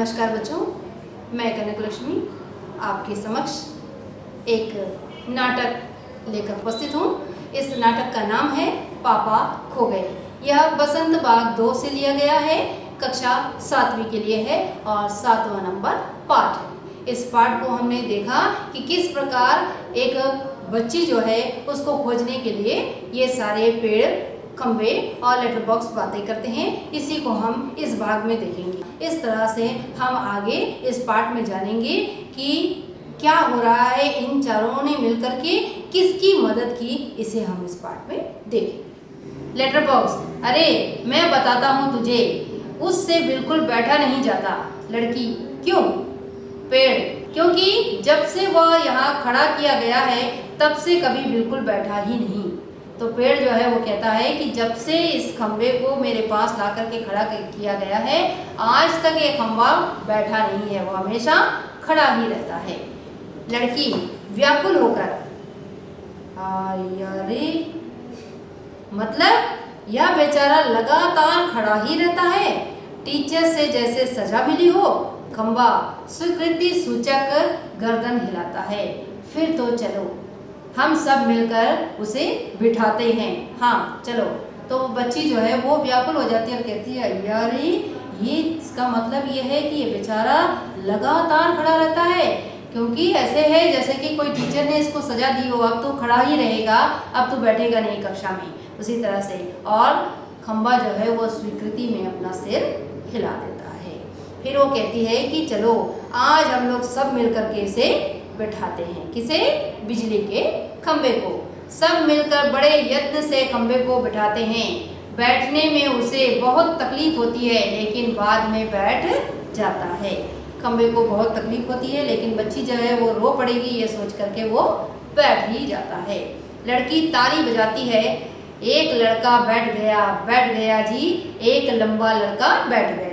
नमस्कार बच्चों, मैं कनक लक्ष्मी आपके समक्ष एक नाटक लेकर उपस्थित हूँ। इस नाटक का नाम है पापा खो गए। यह बसंत बाग 2 से लिया गया है, कक्षा 7वीं के लिए है और 7वां नंबर पाठ है। इस पाठ को हमने देखा कि किस प्रकार एक बच्ची जो है उसको खोजने के लिए ये सारे पेड़, खंबे और लेटर बॉक्स बातें करते हैं। इसी को हम इस भाग में देखेंगे। इस तरह से हम आगे इस पाठ में जानेंगे कि क्या हो रहा है, इन चारों ने मिलकर के किसकी मदद की, इसे हम इस पाठ में देखेंगे। लेटर बॉक्स, अरे मैं बताता हूँ तुझे, उससे बिल्कुल बैठा नहीं जाता। लड़की, क्यों? पेड़, क्योंकि जब से वह यहाँ खड़ा किया गया है तब से कभी बिल्कुल बैठा ही नहीं। तो पेड़ जो है वो कहता है कि जब से इस खंबे को मेरे पास ला करके खड़ा किया गया है, आज तक ये खंबा बैठा नहीं है, वो हमेशा खड़ा ही रहता है। लड़की व्याकुल होकर, अरे मतलब यह बेचारा लगातार खड़ा ही रहता है, टीचर से जैसे सजा मिली हो। खंबा स्वीकृति सूचक गर्दन हिलाता है। फिर तो चलो हम सब मिलकर उसे बिठाते हैं। हाँ चलो। तो बच्ची जो है वो व्याकुल हो जाती है और कहती है, यार ये इसका मतलब ये है कि ये बेचारा लगातार खड़ा रहता है, क्योंकि ऐसे है जैसे कि कोई टीचर ने इसको सजा दी हो, अब तो खड़ा ही रहेगा, अब तो बैठेगा नहीं कक्षा में। उसी तरह से और खंबा जो है वो स्वीकृति में अपना सिर हिला देता है। फिर वो कहती है कि चलो आज हम लोग सब मिलकर के इसे बैठाते हैं। किसे? बिजली के खंबे को। सब मिलकर बड़े यत्न से खंबे को बैठाते हैं। बैठने में उसे बहुत तकलीफ होती है, लेकिन बाद में बैठ जाता है। खंबे को बहुत तकलीफ होती है, लेकिन बच्ची जो है वो रो पड़ेगी ये सोच करके वो बैठ ही जाता है। लड़की ताली बजाती है। एक लड़का बैठ गया जी, एक लंबा लड़का बैठ गया।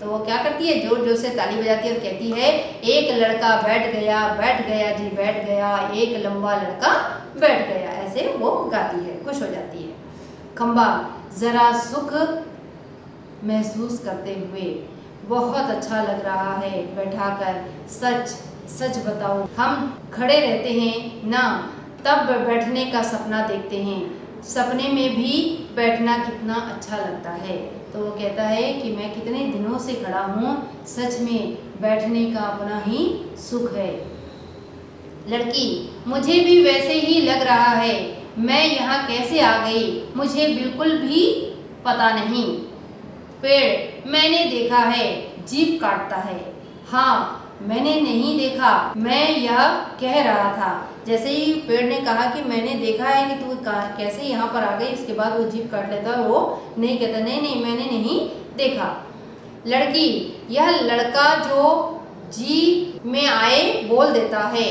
तो वो क्या करती है, जोर जोर से ताली बजाती है और कहती है, एक लड़का बैठ गया जी, बैठ गया, एक लंबा लड़का बैठ गया। ऐसे वो गाती है, खुश हो जाती है। खंबा जरा सुख महसूस करते हुए, बहुत अच्छा लग रहा है बैठाकर, सच बताओ हम खड़े रहते हैं ना, तब बैठने का सपना देखते हैं, सपने में भी बैठना कितना अच्छा लगता है। तो वो कहता है कि मैं कितने दिनों से खड़ा हूँ, सच में बैठने का अपना ही सुख है। लड़की, मुझे भी वैसे ही लग रहा है, मैं यहाँ कैसे आ गई मुझे बिल्कुल भी पता नहीं। पेड़, मैंने देखा है जीभ काटता है। हाँ मैंने नहीं देखा, मैं यह कह रहा था। जैसे ही पेड़ ने कहा कि मैंने देखा है कि तू कैसे यहाँ पर आ गई, उसके बाद वो जीभ काट लेता है। वो नहीं कहता, नहीं मैंने नहीं देखा। लड़की, यह लड़का जो जी में आए बोल देता है,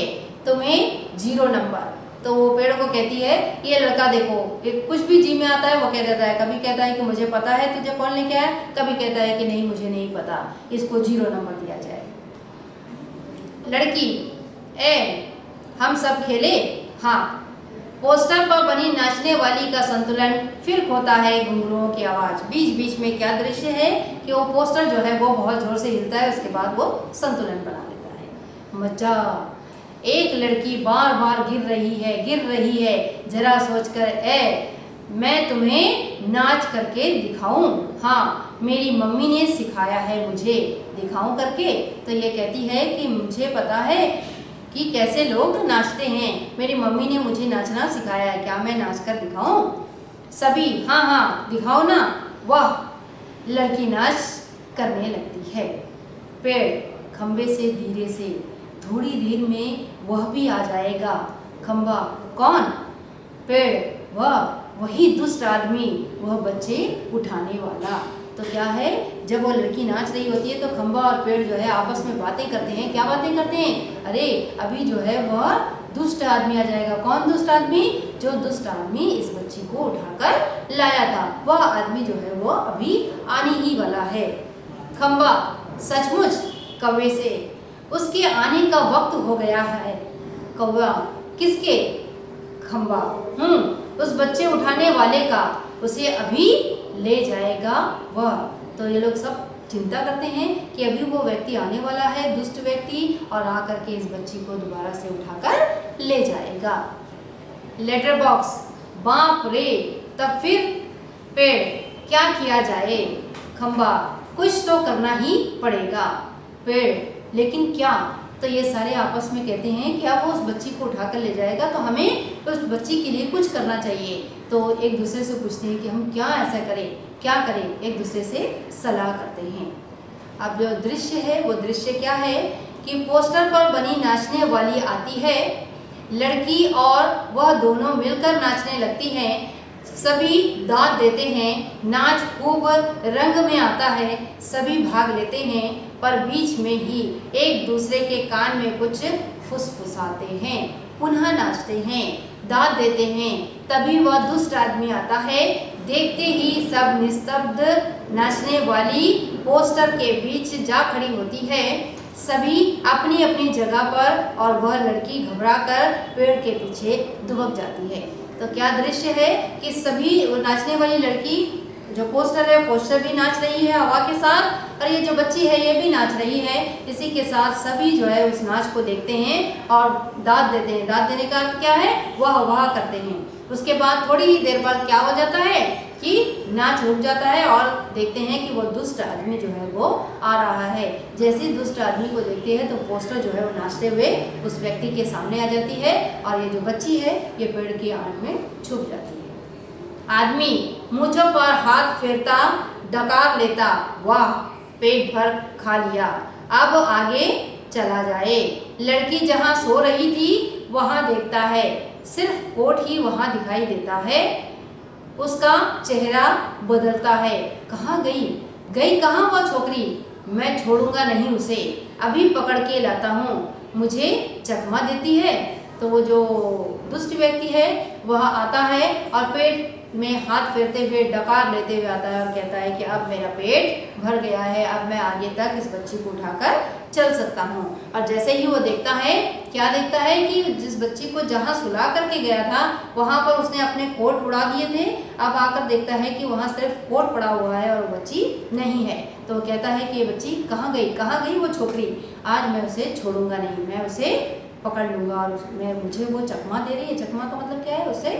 तुम्हें 0 नंबर। तो वो पेड़ को कहती है, ये लड़का देखो, कुछ भी जी में आता है वो कह देता है। कभी कहता है कि मुझे पता है तुझे कौन लेके आया, कभी कहता है कि नहीं मुझे नहीं पता, इसको 0 नंबर दिया जाए। लड़की, हम सब खेले। हाँ। पोस्टर पर बनी नाचने वाली का संतुलन फिर खोता है घुंघरुओं की आवाज। बीच बीच में क्या दृश्य है कि वो पोस्टर जो है वो बहुत जोर से हिलता है, उसके बाद वो संतुलन बना लेता है। मजा, एक लड़की बार बार गिर रही है, जरा सोचकर, मैं तुम्हें नाच करके दिखाऊं। हाँ मेरी मम्मी ने सिखाया है मुझे, दिखाऊं करके। तो ये कहती है कि मुझे पता है कि कैसे लोग नाचते हैं, मेरी मम्मी ने मुझे नाचना सिखाया है, क्या मैं नाच कर दिखाऊं? सभी हाँ दिखाओ ना। वाह, लड़की नाच करने लगती है। पेड़, खंबे से धीरे से, थोड़ी देर में वह भी आ जाएगा। खंबा, कौन? पेड़, वही दुष्ट आदमी, वह बच्चे उठाने वाला। तो क्या है, जब वो लड़की नाच रही होती है तो खंबा और पेड़ जो है आपस में बातें करते हैं। क्या बातें करते हैं? अरे अभी जो है वह दुष्ट आदमी आ जाएगा। कौन दुष्ट आदमी? जो दुष्ट आदमी इस बच्ची को उठाकर लाया था, वह आदमी जो है वो अभी आने ही वाला है। खंबा, सचमुच कौवे से, उसके आने का वक्त हो गया है। कौवा, किसके? खंबा, उस बच्चे उठाने वाले का, उसे अभी ले जाएगा वह। तो ये लोग सब चिंता करते हैं कि अभी वो व्यक्ति आने वाला है, दुष्ट व्यक्ति, और आकर के इस बच्ची को दोबारा से उठाकर ले जाएगा। लेटर बॉक्स, बाप रे, तब फिर पेड़, क्या किया जाए? खंबा, कुछ तो करना ही पड़ेगा। पेड़, लेकिन क्या? तो ये सारे आपस में कहते हैं कि अब वो उस बच्ची को उठाकर ले जाएगा तो हमें उस बच्ची के लिए कुछ करना चाहिए। तो एक दूसरे से पूछते हैं कि हम क्या ऐसा करें, क्या करें, एक दूसरे से सलाह करते हैं। अब जो दृश्य है वो दृश्य क्या है कि पोस्टर पर बनी नाचने वाली आती है, लड़की और वह दोनों मिलकर नाचने लगती हैं, सभी दाद देते हैं, नाच खूब रंग में आता है, सभी भाग लेते हैं, पर बीच में ही एक दूसरे के कान में कुछ फुसफुसाते हैं, पुनः नाचते हैं, दाद देते हैं। तभी वह दुष्ट आदमी आता है, देखते ही सब निस्तब्ध, नाचने वाली पोस्टर के बीच जा खड़ी होती है, सभी अपनी अपनी जगह पर, और वह लड़की घबराकर पेड़ के पीछे दुबक जाती है। तो क्या दृश्य है कि सभी नाचने वाली लड़की, जो पोस्टर है, पोस्टर भी नाच रही है हवा के साथ, और ये जो बच्ची है ये भी नाच रही है। इसी के साथ सभी जो है उस नाच को देखते हैं और दाद देते हैं। दाद देने का अर्थ क्या है? वह वाह करते हैं। उसके बाद थोड़ी ही देर बाद क्या हो जाता है कि नाच रुक जाता है और देखते हैं कि वो दुष्ट आदमी जो है वो आ रहा है। जैसे ही दुष्ट आदमी को देखते हैं तो पोस्टर जो है वो नाचते हुए उस व्यक्ति के सामने आ जाती है, और ये जो बच्ची है ये पेड़ की आड़ में छुप जाती है। आदमी मूंछों पर हाथ फेरता, डकार लेता, वाह, पेट भर खा लिया, अब आगे चला जाए। लड़की जहाँ सो रही थी वहाँ देखता है, सिर्फ कोट ही वहाँ दिखाई देता है। उसका चेहरा बदलता है। कहाँ गई? गई कहाँ वह छोकरी? मैं छोड़ूंगा नहीं उसे, अभी पकड़ के लाता हूँ, मुझे चकमा देती है। तो वो जो दुष्ट व्यक्ति है वह आता है और पेट में हाथ फेरते हुए, डकार लेते हुए आता है और कहता है कि अब मेरा पेट भर गया है, अब मैं आगे तक इस बच्ची को उठाकर चल सकता हूँ। और जैसे ही वो देखता है, क्या देखता है कि जिस बच्ची को जहाँ सुला करके गया था वहाँ पर उसने अपने कोट उड़ा दिए थे, अब आकर देखता है कि वहाँ सिर्फ कोट पड़ा हुआ है और वो बच्ची नहीं है। तो वो कहता है कि ये बच्ची कहाँ गई? कहाँ गई वो छोकरी? आज मैं उसे छोड़ूंगा नहीं, मैं उसे पकड़ लूँगा। और मुझे वो चकमा दे रही है। चकमा का मतलब क्या है? उसे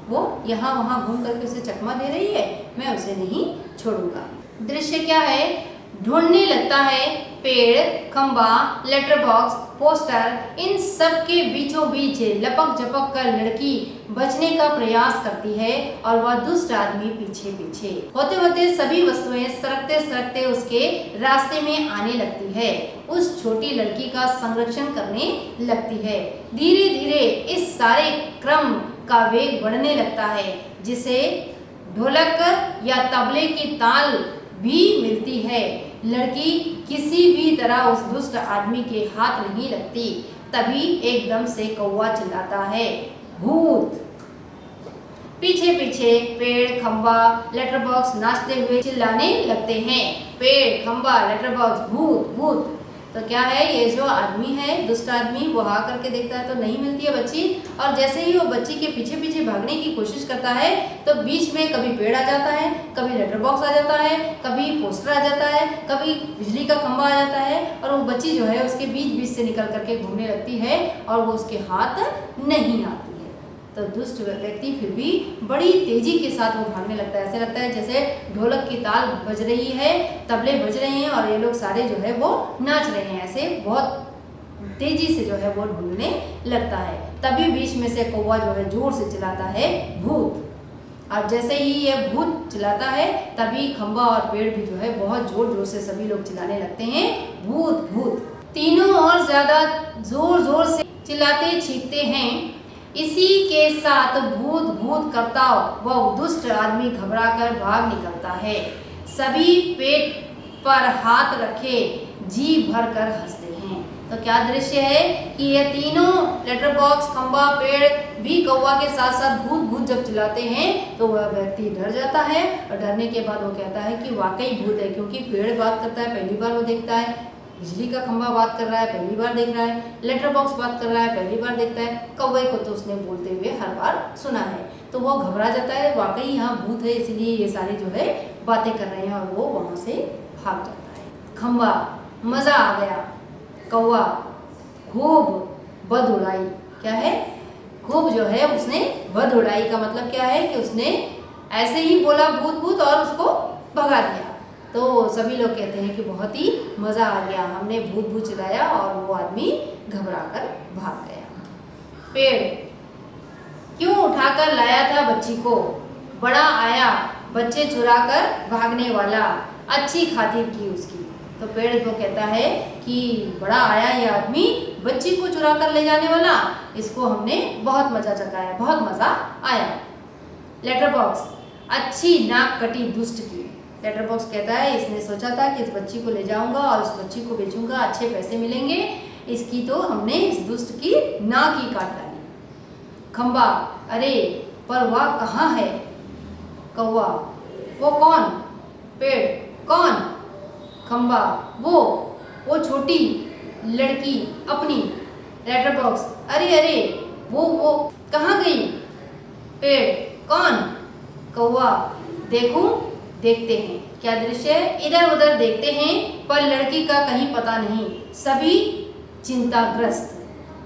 वो यहाँ वहाँ घूम करके उसे चकमा दे रही है, मैं उसे नहीं छोड़ूंगा। दृश्य क्या है? ढूंढने लगता है, पेड़, खंबा, लेटर बॉक्स, पोस्टर, इन सब के बीचों बीच लपक झपक कर लड़की बचने का प्रयास करती है और वह दुष्ट आदमी पीछे पीछे। होते होते सभी वस्तुएं सरकते सरकते उसके रास्ते में आने लगती है, उस छोटी लड़की का संरक्षण करने लगती है। धीरे धीरे इस सारे क्रम का वेग बढ़ने लगता है, जिसे ढोलक या तबले की ताल भी मिलती है। लड़की किसी भी तरह उस दुष्ट आदमी के हाथ नहीं लगती। तभी एकदम से कौवा चिल्लाता है, भूत! पीछे पीछे पेड़, खंबा, लेटर बॉक्स नाचते हुए चिल्लाने लगते हैं, पेड़, खंबा, लेटर बॉक्स, भूत भूत। तो क्या है, ये जो आदमी है, दुष्ट आदमी, वो आ करके देखता है तो नहीं मिलती है बच्ची, और जैसे ही वो बच्ची के पीछे पीछे भागने की कोशिश करता है तो बीच में कभी पेड़ आ जाता है, कभी लेटर बॉक्स आ जाता है, कभी पोस्टर आ जाता है, कभी बिजली का खंबा आ जाता है, और वो बच्ची जो है उसके बीच बीच से निकल करके घूमने लगती है और वो उसके हाथ नहीं आती है। तो दुष्ट व्यक्ति फिर भी बड़ी तेजी के साथ वो भागने लगता है। ऐसे लगता है जैसे ढोलक की ताल बज रही है, तबले बज रहे हैं और ये लोग सारे जो है वो नाच रहे हैं। ऐसे बहुत तेजी से जो है वो ढूंढने लगता है। तभी बीच में से कौवा जो है जोर से चिल्लाता है, भूत! और जैसे ही ये भूत चिल्लाता है तभी खंबा और पेड़ भी जो है बहुत जोर जोर से सभी लोग चिल्लाने लगते हैं, भूत भूत! तीनों और ज्यादा जोर जोर से चिल्लाते चीखते हैं। इसी के साथ भूत भूत करता वह दुष्ट आदमी घबराकर भाग निकलता है। सभी पेट पर हाथ रखे जी भर कर हंसते हैं। तो क्या दृश्य है कि ये तीनों लेटर बॉक्स, खंबा, पेड़ भी कौवा के साथ साथ भूत भूत जब चिल्लाते हैं तो वह व्यक्ति डर जाता है, और डरने के बाद वो कहता है कि वाकई भूत है, क्योंकि पेड़ बात करता है, पहली बार वो देखता है, बिजली का खंबा बात कर रहा है, पहली बार देख रहा है, लेटर बॉक्स बात कर रहा है, पहली बार देखता है, कौवे को तो उसने बोलते हुए हर बार सुना है। तो वो घबरा जाता है, वाकई यहाँ भूत है, इसलिए ये सारे जो है बातें कर रहे हैं, और वो वहाँ से भाग जाता है। खंबा, मजा आ गया। कौवा, खूब बद उड़ाई। क्या है? खूब जो है उसने बद उड़ाई का मतलब क्या है कि उसने ऐसे ही बोला भूत भूत और उसको भगा दिया। तो सभी लोग कहते हैं कि बहुत ही मज़ा आ गया, हमने भूत भूत चिल्लाया और वो आदमी घबरा कर भाग गया। पेड़, क्यों उठाकर लाया था बच्ची को? बड़ा आया बच्चे चुरा कर भागने वाला, अच्छी खातिर की उसकी। तो पेड़ को कहता है कि बड़ा आया ये आदमी बच्ची को चुरा कर ले जाने वाला, इसको हमने बहुत मजा चखाया, बहुत मजा आया। लेटर बॉक्स, अच्छी नाक कटी दुष्ट की। लेटर बॉक्स कहता है इसने सोचा था कि इस बच्ची को ले जाऊंगा और इस बच्ची को बेचूंगा, अच्छे पैसे मिलेंगे, इसकी तो हमने इस दुष्ट की नाक ही काट डाली। खंबा, अरे पर वह कहाँ है? कौवा, वो कौन? पेड़, कौन? खंबा, वो छोटी लड़की अपनी। लेटर बॉक्स, अरे अरे वो कहाँ गई? पेड़, कौन? कौवा, देखूं? देखते हैं। क्या दृश्य है? इधर उधर देखते हैं पर लड़की का कहीं पता नहीं, सभी चिंताग्रस्त।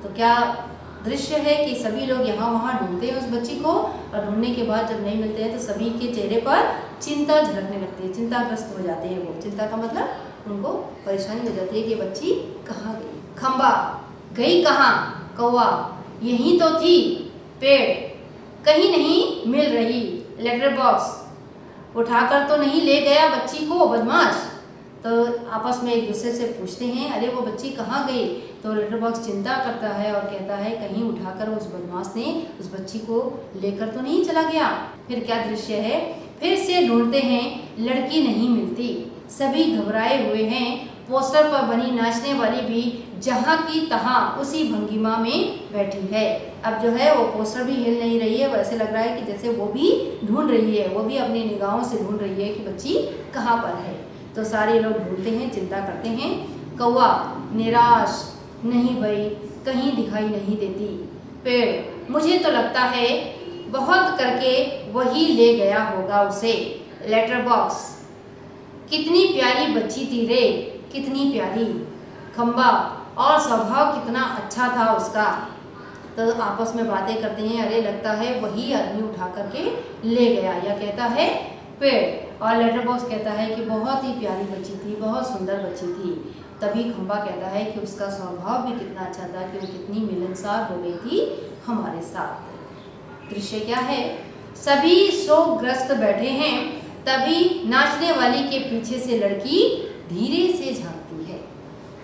तो क्या दृश्य है कि सभी लोग यहाँ वहाँ ढूंढते हैं उस बच्ची को और ढूंढने के बाद जब नहीं मिलते हैं तो सभी के चेहरे पर चिंता झलकने लगती है, चिंताग्रस्त हो जाते हैं वो। चिंता का मतलब उनको परेशानी हो जाती है कि बच्ची कहाँ गई। खंबा, गई कहाँ? कौवा, यहीं तो थी। पेड़, कहीं नहीं मिल रही। लेटर बॉक्स, उठाकर तो नहीं ले गया बच्ची को बदमाश? तो आपस में एक दूसरे से पूछते हैं अरे वो बच्ची कहाँ गई? तो लेटर बॉक्स चिंता करता है और कहता है कहीं उठाकर उस बदमाश ने उस बच्ची को लेकर तो नहीं चला गया। फिर क्या दृश्य है? फिर से ढूंढते हैं, लड़की नहीं मिलती, सभी घबराए हुए हैं। पोस्टर पर बनी नाचने वाली भी जहाँ की तहाँ उसी भंगिमा में बैठी है। अब जो है वो पोस्टर भी हिल नहीं रही है, वैसे लग रहा है कि जैसे वो भी ढूंढ रही है, वो भी अपनी निगाहों से ढूंढ रही है कि बच्ची कहाँ पर है। तो सारे लोग ढूंढते हैं, चिंता करते हैं। कौवा, निराश, नहीं भाई कहीं दिखाई नहीं देती। पेड़, मुझे तो लगता है बहुत करके वही ले गया होगा उसे। लेटर बॉक्स, कितनी प्यारी बच्ची थी रे, कितनी प्यारी। खंबा, और स्वभाव कितना अच्छा था उसका। तो आपस में बातें करते हैं, अरे लगता है वही आदमी उठा करके ले गया, या कहता है पेड़। और लेटर बॉक्स कहता है कि बहुत ही प्यारी बच्ची थी, बहुत सुंदर बच्ची थी। तभी खंबा कहता है कि उसका स्वभाव भी कितना अच्छा था कि वो कितनी मिलनसार हो गई थी हमारे साथ। दृश्य क्या है? सभी शोकग्रस्त बैठे हैं, तभी नाचने वाली के पीछे से लड़की धीरे से झांकती है।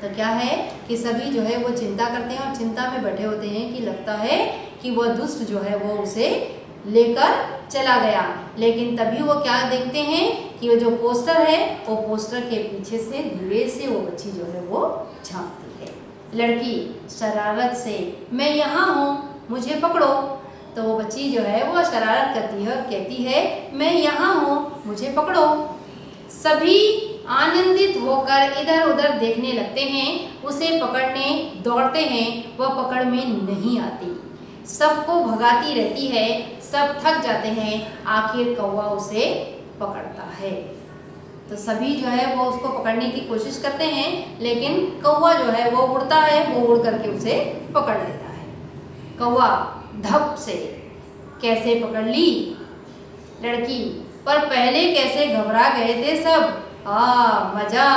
तो क्या है कि सभी जो है वो चिंता करते हैं और चिंता में बैठे होते हैं कि लगता है कि वह दुष्ट जो है वो उसे लेकर चला गया। लेकिन तभी वो क्या देखते हैं कि वो जो पोस्टर है वो पोस्टर के पीछे से धीरे से वो बच्ची जो है वो झांकती है। लड़की शरारत से, मैं यहाँ हूँ मुझे पकड़ो। तो वो बच्ची जो है वो शरारत करती है और कहती है मैं यहाँ हूँ मुझे पकड़ो। सभी आनंदित होकर इधर उधर देखने लगते हैं, उसे पकड़ने दौड़ते हैं, वह पकड़ में नहीं आती, सबको भगाती रहती है, सब थक जाते हैं, आखिर कौवा उसे पकड़ता है। तो सभी जो है वो उसको पकड़ने की कोशिश करते हैं, लेकिन कौवा जो है वो उड़ता है, वो उड़ करके उसे पकड़ लेता है। कौवा धप से, कैसे पकड़ ली? लड़की, पर पहले कैसे घबरा गए थे सब। मजा,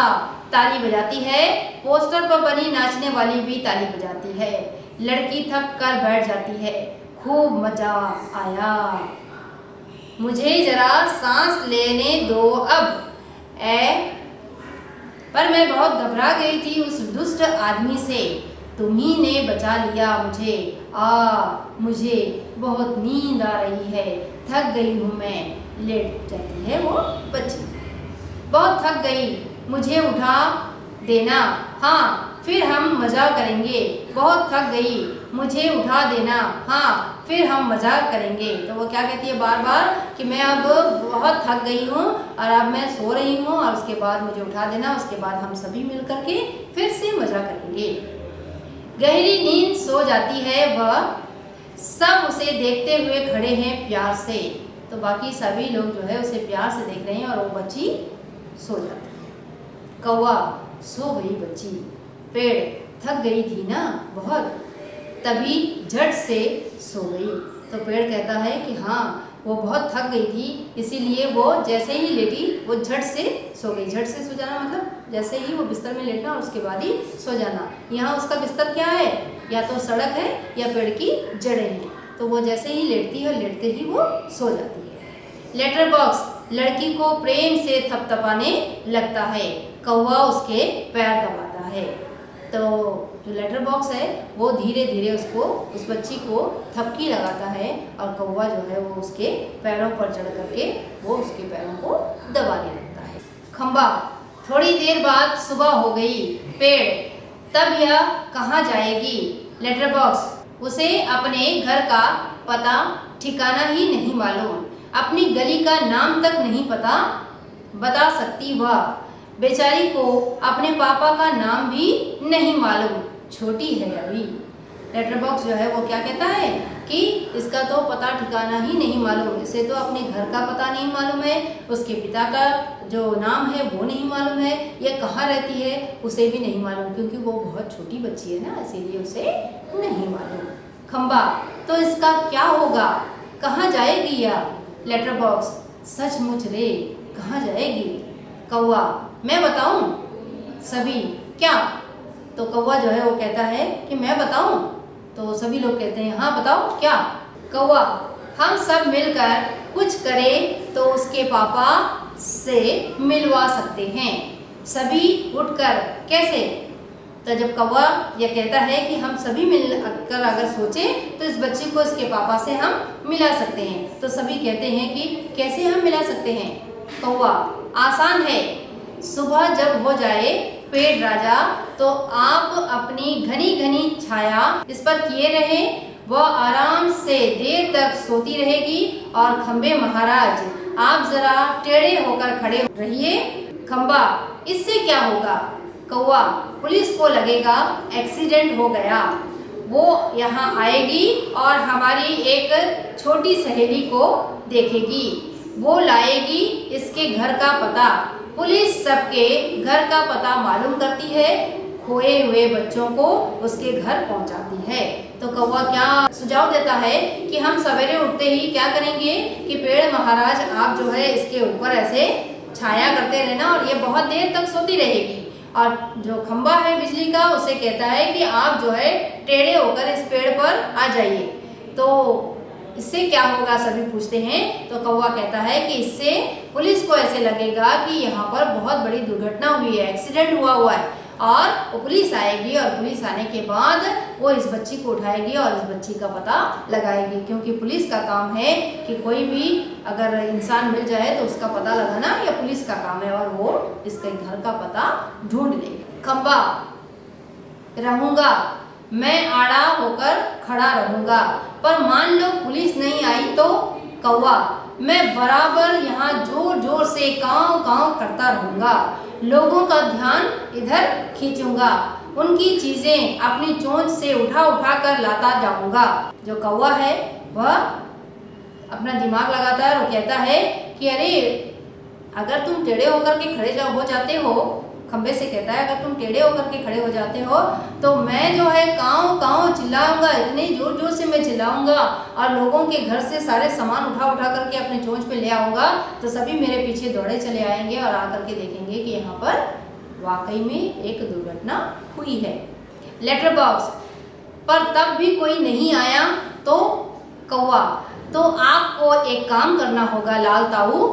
ताली बजाती है, पोस्टर पर बनी नाचने वाली भी ताली बजाती है। लड़की थक कर बैठ जाती है, खूब मजा आया, मुझे जरा सांस लेने दो अब। पर मैं बहुत घबरा गई थी उस दुष्ट आदमी से, तुम्ही ने बचा लिया मुझे। मुझे बहुत नींद आ रही है, थक गई हूँ मैं। लेट जाती है वो बच्ची। बहुत थक गई, मुझे उठा देना, हाँ फिर हम मज़ा करेंगे। बहुत थक गई, मुझे उठा देना, हाँ फिर हम मज़ा करेंगे। तो वो क्या कहती है बार बार कि मैं अब बहुत थक गई हूँ और अब मैं सो रही हूँ और उसके बाद मुझे उठा देना, उसके बाद हम सभी मिल करके फिर से मज़ा करेंगे। गहरी नींद सो जाती है वह, सब उसे देखते हुए खड़े हैं प्यार से। तो बाकी सभी लोग जो है उसे प्यार से देख रहे हैं और वो बच्ची सो जाती है। कौवा, सो गई बच्ची। पेड़, थक गई थी ना बहुत, तभी झट से सो गई। तो पेड़ कहता है कि हाँ, वो बहुत थक गई थी, इसीलिए वो जैसे ही लेटी वो झट से सो गई। झट से सो जाना मतलब जैसे ही वो बिस्तर में लेटना और उसके बाद ही सो जाना। यहाँ उसका बिस्तर क्या है, या तो सड़क है या पेड़ की जड़ें हैं। तो वो जैसे ही लेटती है, लेटते ही वो सो जाती है। लेटर बॉक्स लड़की को प्रेम से थपथपाने लगता है। कौवा उसके पैर दबाता है। तो जो लेटर बॉक्स है वो धीरे धीरे उस बच्ची को थपकी लगाता है और कौवा जो है वो उसके पैरों पर चढ़ करके वो उसके पैरों को दबाने लगता है। खंबा, थोड़ी देर बाद सुबह हो गई। पेड़, तब यह कहाँ जाएगी। लेटर बॉक्स, उसे अपने घर का पता ठिकाना ही नहीं मालूम, अपनी गली का नाम तक नहीं पता बता सकती वह। बेचारी को अपने पापा का नाम भी नहीं मालूम, छोटी है अभी। लेटर बॉक्स जो है वो क्या कहता है कि इसका तो पता ठिकाना ही नहीं मालूम, इसे तो अपने घर का पता नहीं मालूम है, उसके पिता का जो नाम है वो नहीं मालूम है, ये कहाँ रहती है उसे भी नहीं मालूम, क्योंकि वो बहुत छोटी बच्ची है ना, इसीलिए उसे नहीं मालूम। खंबा, तो इसका क्या होगा, कहाँ जाएगी यह। लेटर बॉक्स, सचमुच रे, कहाँ जाएगी। कौवा, मैं बताऊं सभी क्या। तो कौवा जो है वो कहता है कि मैं बताऊं। तो सभी लोग कहते हैं हाँ बताओ क्या। कौवा, हम सब मिलकर कुछ करें तो उसके पापा से मिलवा सकते हैं। सभी उठकर, कैसे। तो जब कौवा यह कहता है कि हम सभी मिलकर अगर सोचें तो इस बच्ची को इसके पापा से हम मिला सकते हैं, तो सभी कहते हैं कि कैसे हम मिला सकते हैं। कौवा, आसान है, सुबह जब हो जाए पेड़ राजा तो आप अपनी घनी घनी छाया इस पर किए रहे, वह आराम से देर तक सोती रहेगी। और खंबे महाराज, आप जरा टेढ़े होकर खड़े रहिए। खंबा, इससे क्या होगा। कौवा, पुलिस को लगेगा एक्सीडेंट हो गया, वो यहाँ आएगी और हमारी एक छोटी सहेली को देखेगी, वो लाएगी इसके घर का पता। पुलिस सबके घर का पता मालूम करती है, खोए हुए बच्चों को उसके घर पहुंचाती है। तो कौवा क्या सुझाव देता है कि हम सवेरे उठते ही क्या करेंगे कि पेड़ महाराज आप जो है इसके ऊपर ऐसे छाया करते रहना और ये बहुत देर तक सोती रहेगी। और जो खंबा है बिजली का उसे कहता है कि आप जो है टेढ़े होकर इस पेड़ पर आ जाइए। तो इससे क्या होगा सभी पूछते हैं। तो कौवा कहता है कि इससे पुलिस को ऐसे लगेगा कि यहाँ पर बहुत बड़ी दुर्घटना हुई है, एक्सीडेंट हुआ है, और वो पुलिस आएगी और पुलिस आने के बाद वो इस बच्ची को उठाएगी और इस बच्ची का पता लगाएगी, क्योंकि पुलिस का काम है कि कोई भी अगर इंसान मिल जाए तो उसका पता लगाना या पुलिस का काम है, और वो इसके घर का पता ढूंढ लेगी। खंबा, रहूंगा, मैं आड़ा होकर खड़ा रहूंगा, पर मान लो पुलिस नहीं आई तो। कौवा, मैं बराबर यहाँ जोर जोर से काँव काँव करता रहूंगा, लोगों का ध्यान इधर खींचूंगा, उनकी चीजें अपनी चोंच से उठा उठा कर लाता जाऊंगा। जो कौवा है वह अपना दिमाग लगाता है और कहता है कि अरे अगर तुम टेढ़े होकर के खड़े हो जाते हो, खंबे से कहता है अगर तुम टेढ़े होकर के खड़े हो जाते हो तो मैं जो है काँव काँव चिल्लाऊंगा, इतने जोर जोर से मैं चिल्लाऊंगा और लोगों के घर से सारे सामान उठा उठा करके अपने चोंच पे ले आऊंगा, तो सभी मेरे पीछे दौड़े चले आएंगे और आकर के देखेंगे कि यहाँ पर वाकई में एक दुर्घटना हुई है। लेटर बॉक्स, पर तब भी कोई नहीं आया तो। कौवा, तो आपको एक काम करना होगा लाल ताऊ।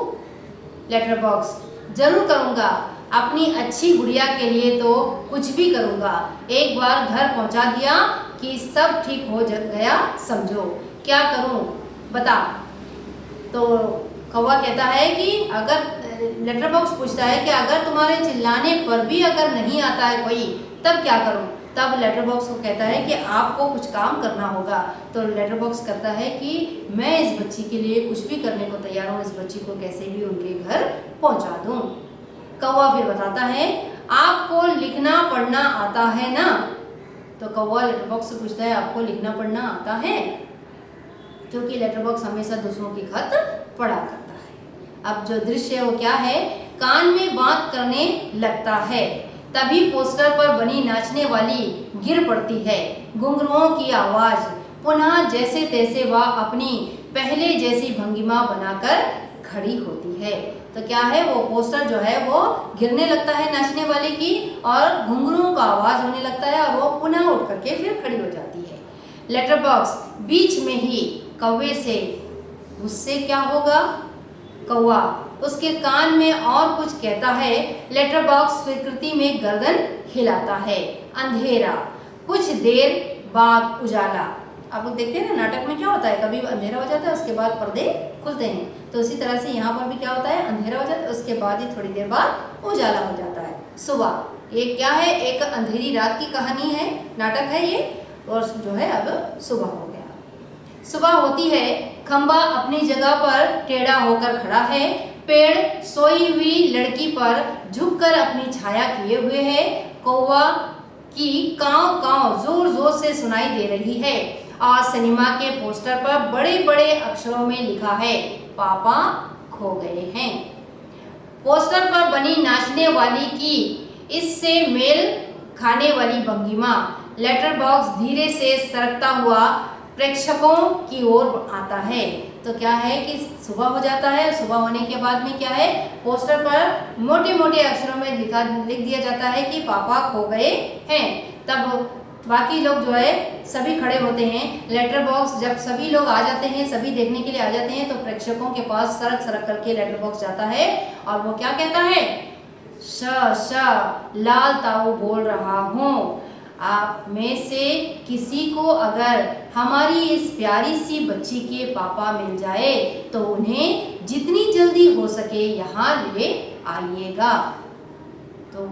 लेटर बॉक्स, जरूर करूँगा, अपनी अच्छी गुड़िया के लिए तो कुछ भी करूँगा, एक बार घर पहुँचा दिया कि सब ठीक हो गया समझो, क्या करूँ बता। तो कौवा कहता है कि अगर, लेटर बॉक्स पूछता है कि अगर तुम्हारे चिल्लाने पर भी अगर नहीं आता है कोई तब क्या करूँ। तब लेटर बॉक्स को कहता है कि आपको कुछ काम करना होगा। तो लेटर बॉक्स कहता है कि मैं इस बच्ची के लिए कुछ भी करने को तैयार हूँ, इस बच्ची को कैसे भी उनके घर पहुँचा दूँ। कौवा फिर बताता है आपको लिखना पढ़ना आता है ना। तो कौवा लेटर बॉक्स से पूछता है आपको लिखना पढ़ना आता है, क्योंकि लेटर बॉक्स हमेशा दूसरों की खत पढ़ा करता है। अब जो दृश्य है वो क्या है कान में बात करने लगता है। तभी पोस्टर पर बनी नाचने वाली गिर पड़ती है। घुंघरुओं की आवाज पुनः जैसे तैसे वह अपनी पहले जैसी भंगिमा बनाकर खड़ी होती है। तो क्या है, वो पोस्टर जो है वो गिरने लगता है नाचने वाले की, और घुंघरुओं का आवाज होने लगता है, और वो पुनः उठ करके फिर खड़ी हो जाती है। लेटर बॉक्स बीच में ही कौवे से उससे क्या होगा? कौवा उसके कान में और कुछ कहता है। लेटर बॉक्स स्वीकृति में गर्दन हिलाता है। अंधेरा, कुछ देर बाद उजाला। आप लोग देखते हैं ना नाटक में क्या होता है, कभी अंधेरा हो जाता है उसके बाद पर्दे खुलते हैं, तो उसी तरह से यहाँ पर भी क्या होता है, अंधेरा हो जाता है उसके बाद ही थोड़ी देर बाद उजाला हो जाता है। सुबह, ये क्या है, एक अंधेरी रात की कहानी है, नाटक है ये, और जो है अब सुबह हो गया। सुबह होती है, खंबा अपनी जगह पर टेढ़ा होकर खड़ा है। पेड़ सोई हुई लड़की पर झुककर अपनी छाया किए हुए है। कौवा की काव काव जोर जोर से सुनाई दे रही है, और सिनेमा के पोस्टर पर बड़े बड़े अक्षरों में लिखा है, पापा खो गए हैं। पोस्टर पर बनी नाचने वाली की इससे मेल खाने वाली भंगिमा। लेटर बॉक्स धीरे से सरकता हुआ प्रेक्षकों की ओर आता है। तो क्या है कि सुबह हो जाता है, सुबह होने के बाद में क्या है, पोस्टर पर मोटे मोटे अक्षरों में लिख दिया जाता है कि पापा खो गए हैं। तब बाकी लोग जो है सभी खड़े होते हैं। लेटर बॉक्स जब सभी लोग आ जाते हैं, सभी देखने के लिए आ जाते हैं, तो प्रेक्षकों के पास सरक सरक करके लेटर बॉक्स जाता है, और वो क्या कहता है, श लाल ताऊ बोल रहा हूँ, आप में से किसी को अगर हमारी इस प्यारी सी बच्ची के पापा मिल जाए तो उन्हें जितनी जल्दी हो सके यहाँ ले आइएगा। तो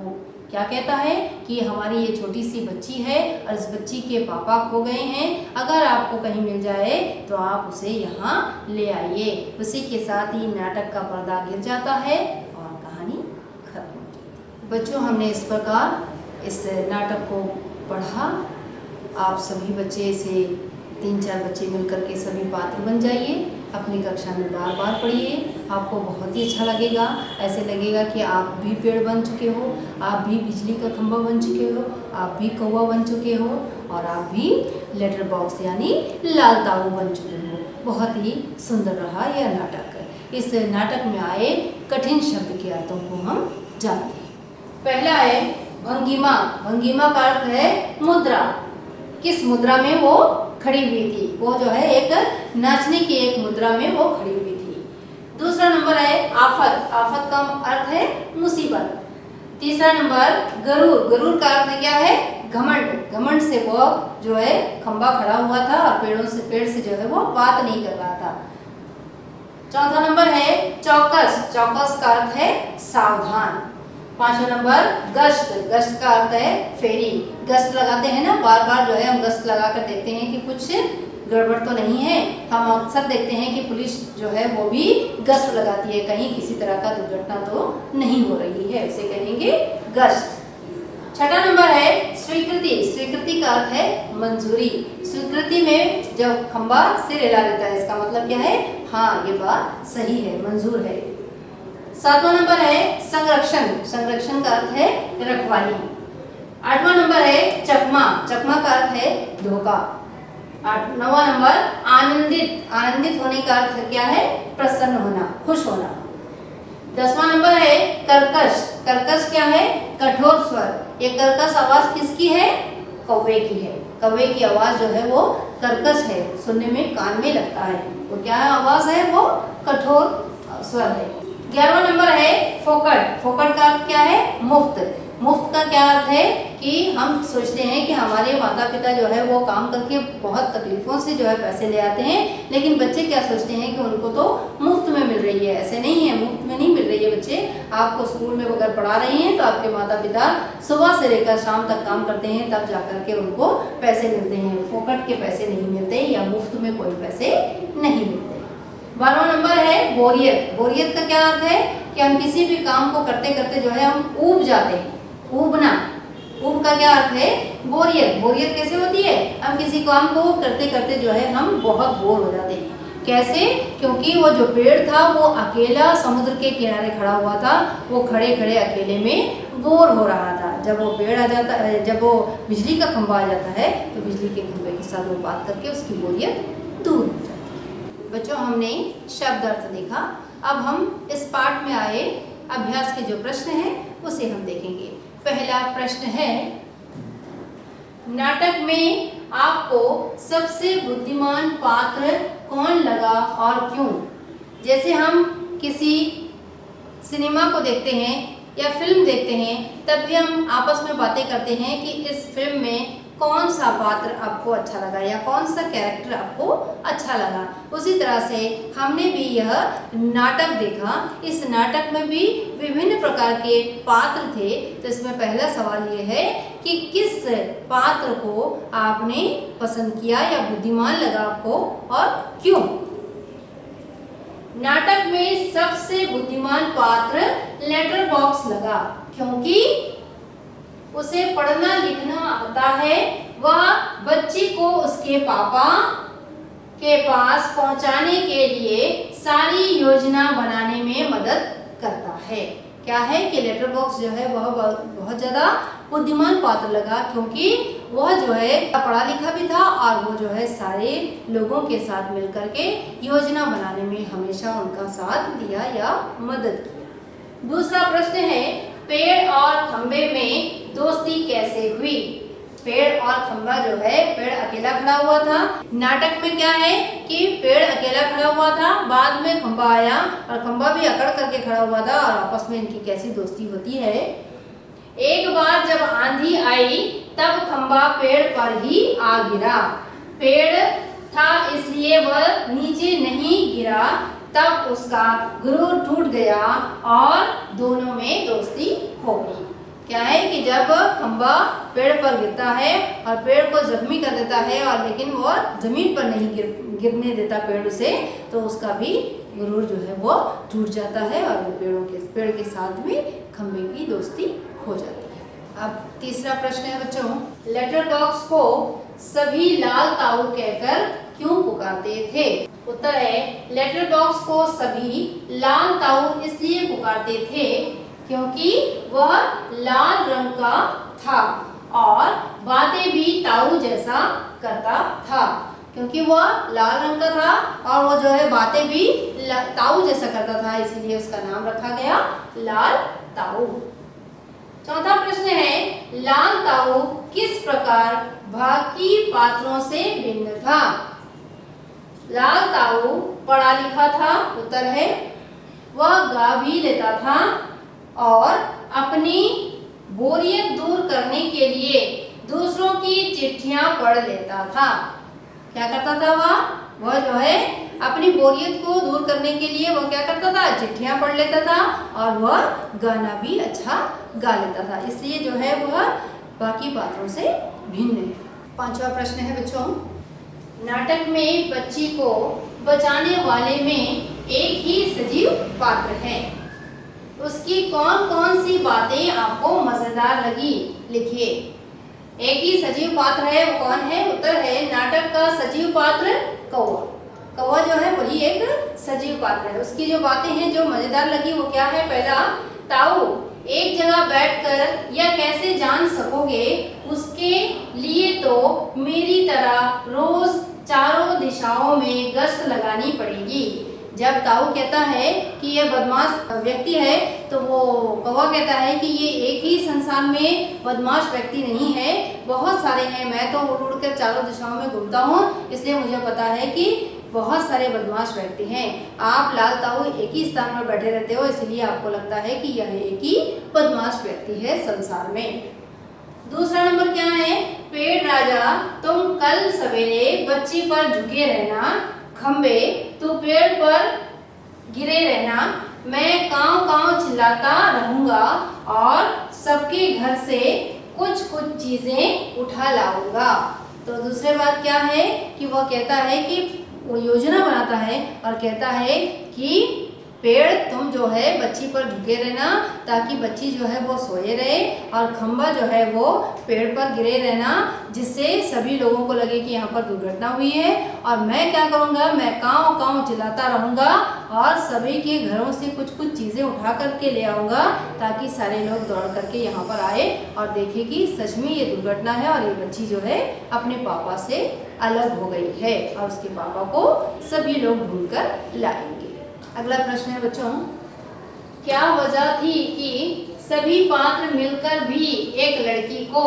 क्या कहता है कि हमारी ये छोटी सी बच्ची है और इस बच्ची के पापा खो गए हैं, अगर आपको कहीं मिल जाए तो आप उसे यहाँ ले आइए। उसी के साथ ही नाटक का पर्दा गिर जाता है और कहानी खत्म हो जाती है। बच्चों, हमने इस प्रकार इस नाटक को पढ़ा। आप सभी बच्चे से 3-4 बच्चे मिलकर के सभी पात्र बन जाइए, अपनी कक्षा में बार बार पढ़िए, आपको बहुत ही अच्छा लगेगा। ऐसे लगेगा कि आप भी पेड़ बन चुके हो, आप भी बिजली का खंभा बन चुके हो, आप भी कौवा बन चुके हो, और आप भी लेटर बॉक्स यानी लाल ताऊ बन चुके हो। बहुत ही सुंदर रहा यह नाटक। इस नाटक में आए कठिन शब्द के अर्थों को हम जानते हैं। पहला है भंगिमा। भंगिमा का अर्थ है मुद्रा। किस मुद्रा में वो खड़ी हुई थी, वो जो है एक नाचने की एक मुद्रा में वो खड़ी हुई थी। दूसरा नंबर है आफत। आफत का अर्थ है मुसीबत। तीसरा नंबर गरूर। गरूर का अर्थ क्या है, घमंड। घमंड से वो जो है खंबा खड़ा हुआ था और पेड़ से जो है वो बात नहीं कर रहा था। चौथा नंबर है चौकस। चौकस का अर्थ है सावधान। पांचवा नंबर गश्त। गश्त का अर्थ है फेरी। गश्त लगाते हैं ना, बार बार जो है हम गश्त लगा कर देखते हैं कि कुछ गड़बड़ तो नहीं है। हम अक्सर देखते हैं कि पुलिस जो है वो भी गश्त लगाती है, कहीं किसी तरह का दुर्घटना तो नहीं हो रही है, उसे कहेंगे गश्त। छठा नंबर है स्वीकृति। स्वीकृति का अर्थ है मंजूरी। स्वीकृति में जब खंबा सिर हिला देता है, इसका मतलब क्या है, हाँ ये बात सही है, मंजूर है। सातवां नंबर है संरक्षण। संरक्षण का अर्थ है रखवाली। आठवां नंबर है चकमा। चकमा का अर्थ है धोखा। नौवां नंबर आनंदित। आनंदित होने का अर्थ क्या है, प्रसन्न होना, खुश होना। 10वां नंबर है कर्कश। कर्कश क्या है, कठोर स्वर। ये कर्कश आवाज किसकी है, कौवे की है। कौवे की आवाज जो है वो कर्कश है, सुनने में कान में लगता है। वो क्या आवाज है, वो कठोर स्वर है। 11वां नंबर है फोकट। फोकट का अर्थ क्या है, मुफ्त। मुफ्त का क्या अर्थ है कि हम सोचते हैं कि हमारे माता पिता जो है वो काम करके बहुत तकलीफों से जो है पैसे ले आते हैं, लेकिन बच्चे क्या सोचते हैं कि उनको तो मुफ्त में मिल रही है। ऐसे नहीं है, मुफ्त में नहीं मिल रही है। बच्चे आपको स्कूल में अगर पढ़ा रहे हैं तो आपके माता पिता सुबह से लेकर शाम तक काम करते हैं, तब जाकर के उनको पैसे मिलते हैं। फोकट के पैसे नहीं मिलते या मुफ्त में कोई पैसे नहीं मिलते। 12वां नंबर है बोरियत। बोरियत का क्या अर्थ है कि हम किसी भी काम को करते करते जो है हम ऊब जाते हैं। ऊबना। ऊब का क्या अर्थ है, बोरियत। बोरियत कैसे होती है, हम किसी काम को करते करते जो है हम बहुत बोर हो जाते हैं। कैसे? क्योंकि वो जो पेड़ था वो अकेला समुद्र के किनारे खड़ा हुआ था, वो खड़े खड़े अकेले में बोर हो रहा था। जब वो पेड़ आ जाता है, जब वो बिजली का खंभा आ जाता है तो बिजली के खंभे के साथ वो बात करके उसकी बोरियत दूर हो जाती है। बच्चों, हमने शब्द अर्थ देखा। अब हम इस पाठ में आए अभ्यास के जो प्रश्न हैं उसे हम देखेंगे। पहला प्रश्न है, नाटक में आपको सबसे बुद्धिमान पात्र कौन लगा और क्यों? जैसे हम किसी सिनेमा को देखते हैं या फिल्म देखते हैं, तब भी हम आपस में बातें करते हैं कि इस फिल्म में कौन सा पात्र आपको अच्छा लगा या कौन सा कैरेक्टर आपको अच्छा लगा। उसी तरह से हमने भी यह नाटक देखा। इस नाटक में भी विभिन्न प्रकार के पात्र थे। तो इसमें पहला सवाल ये है कि किस पात्र को आपने पसंद किया या बुद्धिमान लगा आपको और क्यों? नाटक में सबसे बुद्धिमान पात्र लेटर बॉक्स लगा, क्योंकि उसे पढ़ना लिखना आता है। वह बच्ची को उसके पापा के पास पहुंचाने के लिए सारी योजना बनाने में मदद करता है। क्या है कि लेटर बॉक्स जो है वह बहुत ज़्यादा बुद्धिमान पात्र लगा, क्योंकि वह जो है पढ़ा लिखा भी था और वो जो है सारे लोगों के साथ मिलकर के योजना बनाने में हमेशा उनका साथ दिया या मदद किया। दूसरा प्रश्न है, पेड़ और खंबे में दोस्ती कैसे हुई? पेड़ और खंबा जो है, पेड़ अकेला खड़ा हुआ था। नाटक में क्या है कि पेड़ अकेला खड़ा हुआ था, बाद में खंबा आया और खंबा भी अकड़ करके खड़ा हुआ था और आपस में इनकी कैसी दोस्ती होती है। एक बार जब आंधी आई तब खंबा पेड़ पर ही आ गिरा। पेड़ था इसलिए वह नीचे नहीं गिरा, तब उसका गुरूर टूट गया और दोनों में दोस्ती हो गई। क्या है कि जब खंबा पेड़ पर गिरता है और पेड़ को जख्मी कर देता है और लेकिन वो जमीन पर नहीं गिरने देता पेड़ उसे, तो उसका भी गुरूर जो है वो टूट जाता है और वो पेड़ के साथ में खंबे की दोस्ती हो जाती है। अब तीसरा प्रश्न है बच्चों, लेटर बॉक्स को सभी लाल ताऊ कहकर क्यों पुकारते थे? उत्तर है, लेटर बॉक्स को सभी लाल ताऊ इसलिए पुकारते थे क्योंकि वह लाल रंग का था और बातें भी ताऊ जैसा करता था। क्योंकि वह लाल रंग का था और वो जो है बातें भी ताऊ जैसा करता था, इसीलिए उसका नाम रखा गया लाल ताऊ। चौथा प्रश्न है, लाल ताऊ किस प्रकार बाकी पात्रों से भिन्न था? लाल ताऊ पढ़ा लिखा था। उत्तर है, वह गा भी लेता था और अपनी बोरियत दूर करने के लिए दूसरों की चिट्ठियां पढ़ लेता था। क्या करता था वह जो है अपनी बोरियत को दूर करने के लिए वह क्या करता था? चिट्ठियां पढ़ लेता था और वह गाना भी अच्छा गा लेता था, इसलिए जो है वह बाकी पात्रों से भिन्न है। पांचवा प्रश्न है बच्चों, नाटक में बच्ची को बचाने वाले में एक ही सजीव पात्र है। उसकी कौन कौन सी बातें आपको मजेदार लगी? लिखिए। एक ही सजीव पात्र है, वो कौन है? उत्तर है, नाटक का सजीव पात्र कौवा। कौवा जो है वही एक सजीव पात्र है। उसकी जो बातें हैं जो मजेदार लगी वो क्या है? पहला, ताऊ एक जगह बैठकर यह कैसे जान सकोगे, उसके लिए तो मेरी तरह रोज चारों दिशाओं में गश्त लगानी पड़ेगी। जब ताऊ कहता है कि यह बदमाश व्यक्ति है, तो वो कौवा कहता है कि ये एक ही संसार में बदमाश व्यक्ति नहीं है, बहुत सारे हैं। मैं तो उड़ उड़ कर चारों दिशाओं में घूमता हूँ, इसलिए मुझे पता है कि बहुत सारे बदमाश व्यक्ति हैं। आप लाल ताऊ एक ही स्थान पर बैठे रहते हो, इसलिए आपको लगता है कि यह एक ही बदमाश व्यक्ति है संसार में। दूसरा नंबर क्या है? पेड़ राजा तुम कल सवेरे बच्ची पर झुके रहना, खंबे तू पेड़ पर गिरे रहना, मैं कांव कांव चिल्लाता रहूंगा और सबके घर से कुछ कुछ चीजें उठा लाऊंगा। तो दूसरी बात क्या है कि वह कहता है कि वो योजना बनाता है और कहता है कि पेड़ तुम जो है बच्ची पर झुके रहना ताकि बच्ची जो है वो सोए रहे, और खंबा जो है वो पेड़ पर गिरे रहना, जिससे सभी लोगों को लगे कि यहाँ पर दुर्घटना हुई है। और मैं क्या करूँगा, मैं काँव काँव चिल्लाता रहूँगा और सभी के घरों से कुछ कुछ चीज़ें उठा करके ले आऊँगा ताकि सारे लोग दौड़ करके यहाँ पर आए और देखें कि सच में ये दुर्घटना है और ये बच्ची जो है अपने पापा से अलग हो गई है, और उसके पापा को सभी लोग ढूंढ कर लाएंगे। अगला प्रश्न है बच्चों, क्या वजह थी कि सभी पात्र मिलकर भी एक लड़की को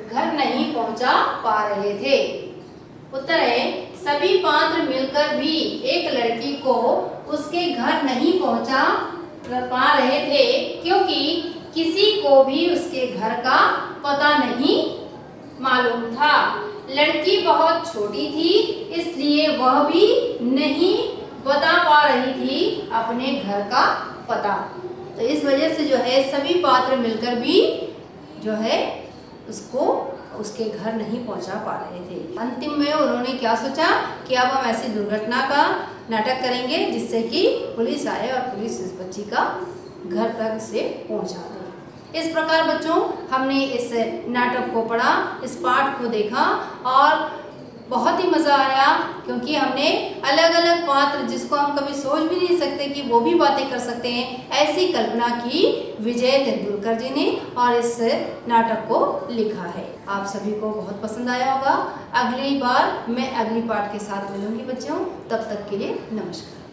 घर नहीं पहुंचा पा रहे थे? उत्तर है, सभी पात्र मिलकर भी एक लड़की को उसके घर नहीं पहुंचा पा रहे थे क्योंकि किसी को भी उसके घर का पता नहीं मालूम था। लड़की बहुत छोटी थी, इसलिए वह भी नहीं बता पा रही थी अपने घर का पता। तो इस वजह से जो है सभी पात्र मिलकर भी जो है उसको उसके घर नहीं पहुंचा पा रहे थे। अंतिम में उन्होंने क्या सोचा कि अब हम ऐसी दुर्घटना का नाटक करेंगे जिससे कि पुलिस आए और पुलिस इस बच्ची का घर तक से पहुंचा दे। इस प्रकार बच्चों हमने इस नाटक को पढ़ा, इस पाठ को देखा और बहुत ही मज़ा आया, क्योंकि हमने अलग अलग पात्र जिसको हम कभी सोच भी नहीं सकते कि वो भी बातें कर सकते हैं, ऐसी कल्पना की विजय तेंदुलकर जी ने और इस नाटक को लिखा है। आप सभी को बहुत पसंद आया होगा। अगली बार मैं अगली पाठ के साथ मिलूंगी बच्चों, तब तक के लिए नमस्कार।